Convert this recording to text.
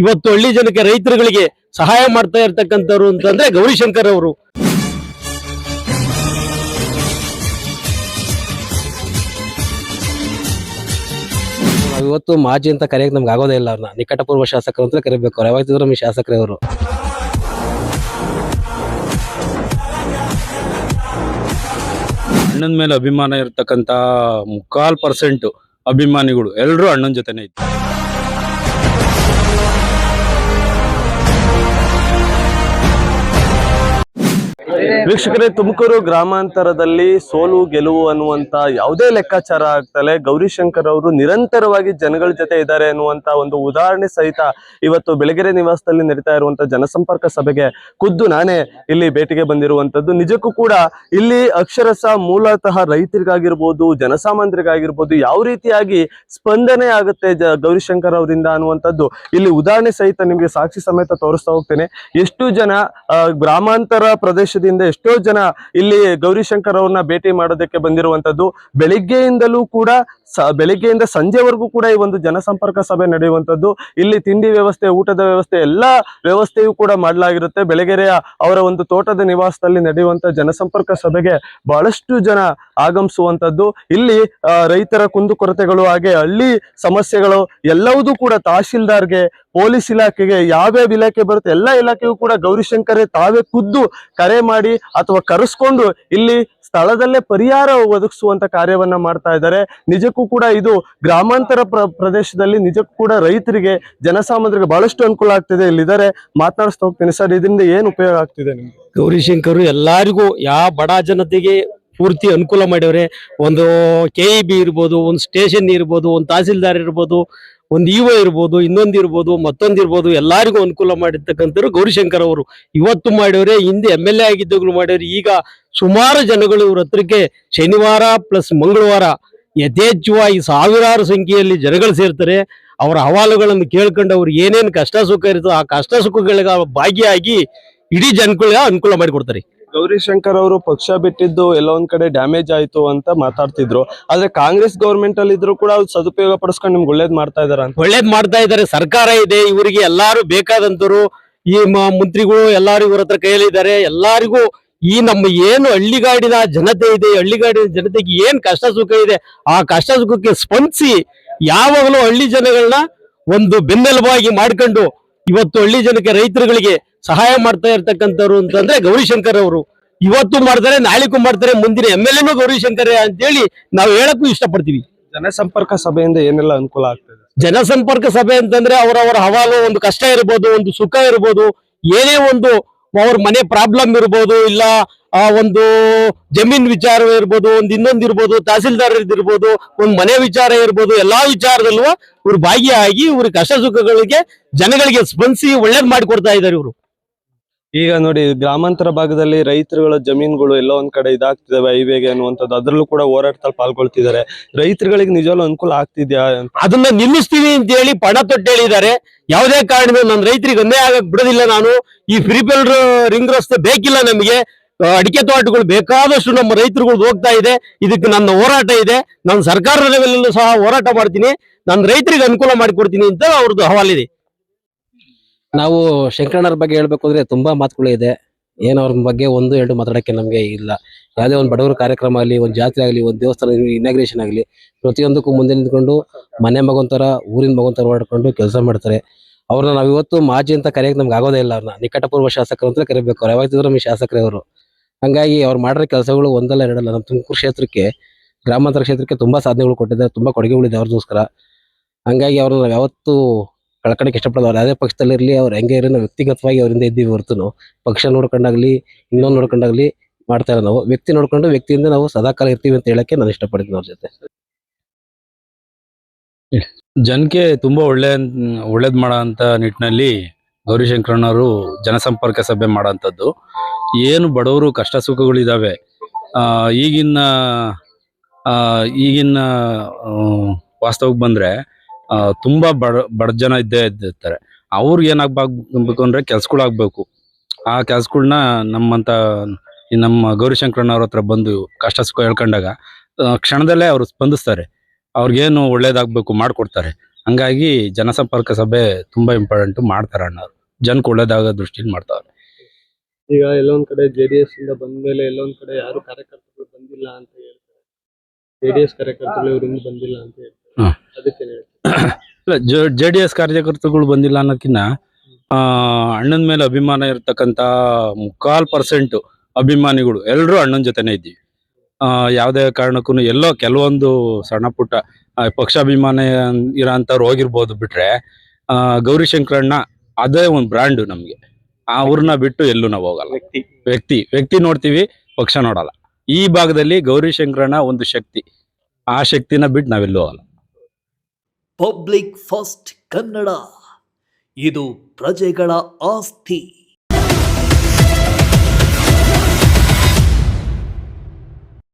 ಇವತ್ತು ಹಳ್ಳಿ ಜನಕ್ಕೆ ರೈತರುಗಳಿಗೆ ಸಹಾಯ ಮಾಡ್ತಾ ಇರ್ತಕ್ಕಂಥವ್ರು ಅಂತಂದ್ರೆ ಗೌರಿಶಂಕರ್ ಅವರು. ಇವತ್ತು ಮಾಜಿ ಅಂತ ಕರೆಯಕ್ಕೆ ನಮ್ಗೆ ಆಗೋದೇ ಇಲ್ಲ. ಅವ್ರನ್ನ ನಿಕಟಪೂರ್ವ ಶಾಸಕರು ಅಂತ ಕರಿಬೇಕು. ಅವ್ರು ಯಾವಾಗಿದ್ರು ನಮಗೆ ಶಾಸಕರೇ ಅವರು. ಅಣ್ಣನ ಮೇಲೆ ಅಭಿಮಾನ ಇರ್ತಕ್ಕಂತ 3% ಅಭಿಮಾನಿಗಳು ಎಲ್ಲರೂ ಅಣ್ಣನ ಜೊತೆನೆ ಇತ್ತು. ವೀಕ್ಷಕರೇ, ತುಮಕೂರು ಗ್ರಾಮಾಂತರದಲ್ಲಿ ಸೋಲು ಗೆಲುವು ಅನ್ನುವಂತ ಯಾವುದೇ ಲೆಕ್ಕಾಚಾರ ಆಗ್ತಲೇ ಗೌರಿಶಂಕರ್ ಅವರು ನಿರಂತರವಾಗಿ ಜನಗಳ ಜೊತೆ ಇದ್ದಾರೆ ಅನ್ನುವಂತ ಒಂದು ಉದಾಹರಣೆ ಸಹಿತ ಇವತ್ತು ಬೆಳಗೆರೆ ನಿವಾಸದಲ್ಲಿ ನಡೀತಾ ಇರುವಂತ ಜನಸಂಪರ್ಕ ಸಭೆಗೆ ಖುದ್ದು ನಾನೇ ಇಲ್ಲಿ ಭೇಟಿಗೆ ಬಂದಿರುವಂತದ್ದು. ನಿಜಕ್ಕೂ ಕೂಡ ಇಲ್ಲಿ ಅಕ್ಷರಶಃ ಮೂಲತಃ ರೈತರಿಗಾಗಿರ್ಬೋದು, ಜನಸಾಮಾನ್ಯರಿಗಾಗಿರ್ಬೋದು ಯಾವ ರೀತಿಯಾಗಿ ಸ್ಪಂದನೆ ಆಗುತ್ತೆ ಗೌರಿಶಂಕರ್ ಅವರಿಂದ ಅನ್ನುವಂಥದ್ದು ಇಲ್ಲಿ ಉದಾಹರಣೆ ಸಹಿತ ನಿಮಗೆ ಸಾಕ್ಷಿ ಸಮೇತ ತೋರಿಸ್ತಾ ಹೋಗ್ತೇನೆ. ಎಷ್ಟು ಜನ ಗ್ರಾಮಾಂತರ ಪ್ರದೇಶದಿಂದ ಎಷ್ಟೋ ಜನ ಇಲ್ಲಿ ಗೌರಿಶಂಕರ್ ಅವ್ರನ್ನ ಭೇಟಿ ಮಾಡೋದಕ್ಕೆ ಬಂದಿರುವಂತದ್ದು. ಬೆಳಿಗ್ಗೆಯಿಂದಲೂ ಕೂಡ ಬೆಳಿಗ್ಗೆಯಿಂದ ಸಂಜೆವರೆಗೂ ಕೂಡ ಈ ಒಂದು ಜನಸಂಪರ್ಕ ಸಭೆ ನಡೆಯುವಂತದ್ದು. ಇಲ್ಲಿ ತಿಂಡಿ ವ್ಯವಸ್ಥೆ, ಊಟದ ವ್ಯವಸ್ಥೆ, ಎಲ್ಲಾ ವ್ಯವಸ್ಥೆಯೂ ಕೂಡ ಮಾಡಲಾಗಿರುತ್ತೆ. ಬೆಳಗೆರೆಯ ಅವರ ಒಂದು ತೋಟದ ನಿವಾಸದಲ್ಲಿ ನಡೆಯುವಂತ ಜನಸಂಪರ್ಕ ಸಭೆಗೆ ಬಹಳಷ್ಟು ಜನ ಆಗಮಿಸುವಂತದ್ದು. ಇಲ್ಲಿ ರೈತರ ಕುಂದುಕೊರತೆಗಳು ಹಾಗೆ ಹಳ್ಳಿ ಸಮಸ್ಯೆಗಳು ಎಲ್ಲವೂ ಕೂಡ ತಹಶೀಲ್ದಾರ್ಗೆ, ಪೊಲೀಸ್ ಇಲಾಖೆಗೆ, ಯಾವ್ಯಾವ ಇಲಾಖೆ ಬರುತ್ತೆ ಎಲ್ಲ ಇಲಾಖೆಗೂ ಕೂಡ ಗೌರಿಶಂಕರೇ ತಾವೇ ಖುದ್ದು ಕರೆ ಮಾಡಿ ಅಥವಾ ಕರೆಸ್ಕೊಂಡು ಇಲ್ಲಿ ಸ್ಥಳದಲ್ಲೇ ಪರಿಹಾರ ಒದಗಿಸುವಂತ ಕಾರ್ಯವನ್ನ ಮಾಡ್ತಾ ಇದ್ದಾರೆ. ನಿಜಕ್ಕೂ ಕೂಡ ಇದು ಗ್ರಾಮಾಂತರ ಪ್ರದೇಶದಲ್ಲಿ ನಿಜಕ್ಕೂ ಕೂಡ ರೈತರಿಗೆ, ಜನಸಾಮಾನ್ಯರಿಗೆ ಬಹಳಷ್ಟು ಅನುಕೂಲ ಆಗ್ತಿದೆ. ಇಲ್ಲಿದ್ದಾರೆ, ಮಾತನಾಡಿಸ್ತಾ ಹೋಗ್ತೀನಿ. ಸರ್, ಇದರಿಂದ ಏನ್ ಉಪಯೋಗ ಆಗ್ತಿದೆ ನಿಮ್ಗೆ? ಗೌರಿಶಂಕರ್ ಎಲ್ಲಾರಿಗೂ, ಯಾವ ಬಡ ಜನತೆಗೆ ಪೂರ್ತಿ ಅನುಕೂಲ ಮಾಡ್ಯವ್ರೆ. ಒಂದು KEB ಇರ್ಬೋದು, ಒಂದು ಸ್ಟೇಷನ್ ಇರ್ಬೋದು, ಒಂದು ತಹಸೀಲ್ದಾರ್ ಇರ್ಬೋದು, ಒಂದು EO ಇರ್ಬೋದು, ಇನ್ನೊಂದಿರ್ಬೋದು, ಮತ್ತೊಂದಿರ್ಬೋದು, ಎಲ್ಲರಿಗೂ ಅನುಕೂಲ ಮಾಡಿರ್ತಕ್ಕಂಥವ್ರು ಗೌರಿಶಂಕರ್ ಅವರು. ಇವತ್ತು ಮಾಡ್ಯವ್ರೆ, ಹಿಂದೆ MLA ಆಗಿದ್ದಾಗಲೂ ಮಾಡ್ಯವ್ರೆ. ಈಗ ಸುಮಾರು ಜನಗಳು ಇವ್ರ ಹತ್ರಕ್ಕೆ ಶನಿವಾರ ಪ್ಲಸ್ ಮಂಗಳವಾರ ಯಥೇಚ್ಛವಾಗಿ ಸಾವಿರಾರು ಸಂಖ್ಯೆಯಲ್ಲಿ ಜನಗಳು ಸೇರ್ತಾರೆ. ಅವರ ಅಹವಾಲುಗಳನ್ನು ಕೇಳ್ಕೊಂಡು ಅವ್ರು ಏನೇನು ಕಷ್ಟ ಸುಖ ಇರುತ್ತೋ ಆ ಕಷ್ಟ ಸುಖಗಳಿಗೆ ಭಾಗಿಯಾಗಿ ಇಡೀ ಜನಗಳಿಗೆ ಅನುಕೂಲ ಮಾಡಿಕೊಡ್ತಾರೆ. ಗೌರಿಶಂಕರ್ ಅವರು ಪಕ್ಷ ಬಿಟ್ಟಿದ್ದು ಎಲ್ಲ ಒಂದ್ ಕಡೆ ಡ್ಯಾಮೇಜ್ ಆಯ್ತು ಅಂತ ಮಾತಾಡ್ತಿದ್ರು. ಆದ್ರೆ ಕಾಂಗ್ರೆಸ್ ಗೌರ್ಮೆಂಟ್ ಅಲ್ಲಿ ಇದ್ರು ಕೂಡ ಅವ್ರು ಸದುಪಯೋಗ ಪಡಿಸ್ಕೊಂಡು ನಿಮ್ಗೆ ಒಳ್ಳೇದ್ ಮಾಡ್ತಾ ಇದಾರೆ ಅಂತ. ಒಳ್ಳೇದ್ ಮಾಡ್ತಾ ಇದ್ದಾರೆ. ಸರ್ಕಾರ ಇದೆ, ಇವರಿಗೆ ಎಲ್ಲಾರು ಬೇಕಾದಂತರು, ಈ ಮಂತ್ರಿಗಳು ಎಲ್ಲಾರು ಇವ್ರ ಹತ್ರ ಕೈಯಲ್ಲಿದ್ದಾರೆ. ಎಲ್ಲಾರಿಗೂ ಈ ನಮ್ಮ ಏನು ಹಳ್ಳಿಗಾಡಿನ ಜನತೆ ಇದೆ, ಹಳ್ಳಿಗಾಡಿನ ಜನತೆಗೆ ಏನ್ ಕಷ್ಟ ಸುಖ ಇದೆ ಆ ಕಷ್ಟ ಸುಖಕ್ಕೆ ಸ್ಪಂದಿಸಿ ಯಾವಾಗಲೂ ಹಳ್ಳಿ ಜನಗಳನ್ನ ಒಂದು ಬೆನ್ನೆಲುಬಾಗಿ ಮಾಡ್ಕೊಂಡು ಇವತ್ತು ಹಳ್ಳಿ ಜನಕ್ಕೆ ರೈತರುಗಳಿಗೆ ಸಹಾಯ ಮಾಡ್ತಾ ಇರ್ತಕ್ಕಂಥವ್ರು ಅಂತಂದ್ರೆ ಗೌರಿಶಂಕರ್ ಅವರು. ಇವತ್ತು ಮಾಡ್ತಾರೆ, ನಾಳೆಗೂ ಮಾಡ್ತಾರೆ, ಮುಂದಿನ MLA ಗೌರಿಶಂಕರ್ ಅಂತೇಳಿ ನಾವು ಹೇಳಕ್ಕೂ ಇಷ್ಟಪಡ್ತೀವಿ. ಜನಸಂಪರ್ಕ ಸಭೆಯಿಂದ ಏನೆಲ್ಲ ಅನುಕೂಲ ಆಗ್ತದೆ? ಜನಸಂಪರ್ಕ ಸಭೆ ಅಂತಂದ್ರೆ ಅವರವರ ಹವಾಲು, ಒಂದು ಕಷ್ಟ ಇರ್ಬೋದು, ಒಂದು ಸುಖ ಇರ್ಬೋದು, ಏನೇ ಒಂದು ಅವ್ರ ಮನೆ ಪ್ರಾಬ್ಲಮ್ ಇರ್ಬೋದು, ಇಲ್ಲ ಒಂದು ಜಮೀನ್ ವಿಚಾರ ಇರ್ಬೋದು, ಒಂದು ಇನ್ನೊಂದು ಇರ್ಬೋದು, ತಹಸೀಲ್ದಾರ್ ಇರ್ಬೋದು, ಒಂದು ಮನೆ ವಿಚಾರ ಇರ್ಬೋದು, ಎಲ್ಲಾ ವಿಚಾರದಲ್ಲೂ ಇವ್ರು ಭಾಗಿಯಾಗಿ ಇವ್ರ ಕಷ್ಟ ಸುಖಗಳಿಗೆ ಜನಗಳಿಗೆ ಸ್ಪಂದಿಸಿ ಒಳ್ಳೇದ್ ಮಾಡಿಕೊಡ್ತಾ ಇದ್ದಾರೆ ಇವರು. ಈಗ ನೋಡಿ, ಗ್ರಾಮಾಂತರ ಭಾಗದಲ್ಲಿ ರೈತರುಗಳ ಜಮೀನುಗಳು ಎಲ್ಲ ಒಂದ್ ಕಡೆ ಇದಾಗ್ತಿದಾವೆ ಹೈವೇಗೆ ಅನ್ನುವಂಥದ್ದು, ಅದ್ರಲ್ಲೂ ಕೂಡ ಹೋರಾಟದಲ್ಲಿ ಪಾಲ್ಗೊಳ್ತಿದ್ದಾರೆ. ರೈತರುಗಳಿಗೆ ನಿಜವಾಗ್ಲೂ ಅನುಕೂಲ ಆಗ್ತಿದ್ಯಾ? ಅದನ್ನ ನಿಲ್ಲಿಸ್ತೀವಿ ಅಂತ ಹೇಳಿ ಪಣ ತೊಟ್ಟು ಹೇಳಿದ್ದಾರೆ. ಯಾವುದೇ ಕಾರಣದಿಂದ ನನ್ನ ರೈತರಿಗೆ ಅನ್ಯಾಯ ಆಗಕ್ ಬಿಡೋದಿಲ್ಲ. ನಾನು ಈ ಫ್ರೀಫೀಲ್ಡ್ ರಿಂಗ್ ರಸ್ತೆ ಬೇಕಿಲ್ಲ ನಮಗೆ. ಅಡಿಕೆ ತೋಟಗಳು ಬೇಕಾದಷ್ಟು ನಮ್ಮ ರೈತರುಗಳು ಹೋಗ್ತಾ ಇದೆ. ಇದಕ್ಕೆ ನನ್ನ ಹೋರಾಟ ಇದೆ. ನಾನು ಸರ್ಕಾರದ ಲೆವೆಲಲ್ಲೂ ಸಹ ಹೋರಾಟ ಮಾಡ್ತೀನಿ. ನನ್ನ ರೈತರಿಗೆ ಅನುಕೂಲ ಮಾಡಿಕೊಡ್ತೀನಿ ಅಂತ ಅವ್ರದ್ದು ಹವಾಲಿದೆ. ನಾವು ಶಂಕರಣ್ಣರ ಬಗ್ಗೆ ಹೇಳ್ಬೇಕು ಅಂದ್ರೆ ತುಂಬಾ ಮಾತುಗಳು ಇದೆ. ಏನ್ ಅವ್ರ ಬಗ್ಗೆ 1-2 ಮಾತಾಡಕ್ಕೆ ನಮ್ಗೆ ಇಲ್ಲ. ಯಾವುದೇ ಒಂದು ಬಡವರ ಕಾರ್ಯಕ್ರಮ ಆಗಲಿ, ಒಂದು ಜಾತ್ರೆ ಆಗಲಿ, ಒಂದು ದೇವಸ್ಥಾನ ಇನಾಗ್ರೇಷನ್ ಆಗಲಿ, ಪ್ರತಿಯೊಂದಕ್ಕೂ ಮುಂದೆ ನಿಂತ್ಕೊಂಡು ಮನೆ ಮಗಂತರ, ಊರಿನ ಮಗಂತರ ಓಡಾಡ್ಕೊಂಡು ಕೆಲಸ ಮಾಡ್ತಾರೆ. ಅವ್ರನ್ನ ನಾವ್ ಇವತ್ತು ಮಾಜಿ ಅಂತ ಕರೆಯಕ್ಕೆ ನಮ್ಗೆ ಆಗೋದೇ ಇಲ್ಲ. ಅವ್ರನ್ನ ನಿಕಟಪೂರ್ವ ಶಾಸಕರು ಅಂತ ಕರಿಬೇಕು. ಅವ್ರು ಯಾವಾಗಿದ್ರು ನಮಗೆ ಶಾಸಕರೇ ಅವರು. ಹಂಗಾಗಿ ಅವ್ರು ಮಾಡಿರೋ ಕೆಲಸಗಳು ಒಂದಲ್ಲ ಎರಡಲ್ಲ. ನಮ್ಮ ತುಮಕೂರು ಕ್ಷೇತ್ರಕ್ಕೆ, ಗ್ರಾಮಾಂತರ ಕ್ಷೇತ್ರಕ್ಕೆ ತುಂಬಾ ಸಾಧನೆಗಳು ಕೊಟ್ಟಿದ್ದಾರೆ, ತುಂಬಾ ಕೊಡುಗೆಗಳಿದೆ ಅವ್ರದೋಸ್ಕರ. ಹಂಗಾಗಿ ಅವ್ರನ್ನ ನಾವ್ ಯಾವತ್ತೂ ಕಳ್ಕೊಳಕ್ಕೆ ಇಷ್ಟಪಡೋದು. ಅವ್ರು ಯಾವುದೇ ಪಕ್ಷದಲ್ಲಿರ್ಲಿ, ಅವ್ರು ಹೆಂಗೆ ಇರೋ ನಾವು ವ್ಯಕ್ತಿಗತವಾಗಿ ಅವರಿಂದ ಇದ್ದೀವಿ ಹೊರತು ಪಕ್ಷ ನೋಡ್ಕೊಂಡಾಗ್ಲಿ, ಇನ್ನೊಂದು ನೋಡ್ಕೊಂಡಾಗ್ಲಿ ಮಾಡ್ತಾ ಇಲ್ಲ. ನಾವು ವ್ಯಕ್ತಿ ನೋಡ್ಕೊಂಡು ವ್ಯಕ್ತಿಯಿಂದ ನಾವು ಸದಾಕಾಲ ಇರ್ತೀವಿ ಅಂತ ಹೇಳಕ್ಕೆ ನಾನು ಇಷ್ಟಪಡ್ತೀನಿ ಅವ್ರ ಜೊತೆ. ಜನಕ್ಕೆ ತುಂಬಾ ಒಳ್ಳೇದ್ ಮಾಡೋ ಅಂತ ನಿಟ್ಟಿನಲ್ಲಿ ಗೌರಿಶಂಕರಣ್ಣವರು ಜನಸಂಪರ್ಕ ಸಭೆ ಮಾಡೋಂಥದ್ದು. ಏನು ಬಡವರು ಕಷ್ಟ ಸುಖಗಳಿದಾವೆ, ಈಗಿನ ವಾಸ್ತವಕ್ಕೆ ಬಂದ್ರೆ ತುಂಬಾ ಬಡ ಜನ ಇದ್ದೇ ಇರ್ತಾರೆ. ಅವ್ರಿಗೆ ಏನಾಗ್ಬೇಕು ಅಂದ್ರೆ ಕೆಲ್ಸಗಳಾಗ್ಬೇಕು. ಆ ಕೆಲ್ಸಗಳನ್ನ ನಮ್ಮ ಗೌರಿಶಂಕರಣ್ಣವ್ರ ಹತ್ರ ಬಂದು ಕಷ್ಟ ಸುಖ ಹೇಳ್ಕೊಂಡಾಗ ಕ್ಷಣದಲ್ಲೇ ಅವ್ರು ಸ್ಪಂದಿಸ್ತಾರೆ. ಅವ್ರಿಗೇನು ಒಳ್ಳೇದಾಗ್ಬೇಕು ಮಾಡ್ಕೊಡ್ತಾರೆ. ಹಂಗಾಗಿ ಜನಸಂಪರ್ಕ ಸಭೆ ತುಂಬಾ ಇಂಪಾರ್ಟೆಂಟ್ ಮಾಡ್ತಾರೆ ಅಣ್ಣವ್ರು. ಜನಕ್ಕೆ ಒಳ್ಳೇದಾಗ ದೃಷ್ಟಿಯಿಂದ ಮಾಡ್ತಾರೆ. ಈಗ ಎಲ್ಲೊಂದ್ ಕಡೆ ಜೆಡಿಎಸ್ ಇಂದ ಬಂದ್ಮೇಲೆ ಎಲ್ಲೊಂದ್ ಕಡೆ ಯಾರು ಕಾರ್ಯಕರ್ತರು ಬಂದಿಲ್ಲ ಅಂತ ಹೇಳ್ತಾರೆ. ಜೆಡಿಎಸ್ ಕಾರ್ಯಕರ್ತರು ಇವರಿಂದ ಬಂದಿಲ್ಲ ಅಂತ ಹೇಳ್ತಾರೆ. ಅದಕ್ಕೆ JDS ಕಾರ್ಯಕರ್ತರುಗಳು ಬಂದಿಲ್ಲ ಅನ್ನೋದಕ್ಕಿಂತ ಅಣ್ಣನ ಮೇಲೆ ಅಭಿಮಾನ ಇರ್ತಕ್ಕಂತ 3% ಅಭಿಮಾನಿಗಳು ಎಲ್ರು ಅಣ್ಣನ ಜೊತೆನೆ ಇದ್ದೀವಿ. ಯಾವುದೇ ಕಾರಣಕ್ಕೂ ಎಲ್ಲೋ ಕೆಲವೊಂದು ಸಣ್ಣ ಪುಟ್ಟ ಪಕ್ಷಾಭಿಮಾನ ಇರೋಂಥವ್ರು ಹೋಗಿರ್ಬೋದು ಬಿಟ್ರೆ ಗೌರಿಶಂಕರಣ್ಣ ಅದೇ ಒಂದು ಬ್ರ್ಯಾಂಡ್ ನಮ್ಗೆ. ಅವ್ರನ್ನ ಬಿಟ್ಟು ಎಲ್ಲೂ ನಾವು ಹೋಗಲ್ಲ. ವ್ಯಕ್ತಿ ನೋಡ್ತೀವಿ, ಪಕ್ಷ ನೋಡಲ್ಲ. ಈ ಭಾಗದಲ್ಲಿ ಗೌರಿಶಂಕರಣ್ಣ ಒಂದು ಶಕ್ತಿ. ಆ ಶಕ್ತಿನ ಬಿಟ್ಟು ನಾವೆಲ್ಲೂ ಹೋಗಲ್ಲ. ಪಬ್ಲಿಕ್ ಫಸ್ಟ್ ಕನ್ನಡ, ಇದು ಪ್ರಜೆಗಳ ಆಸ್ತಿ.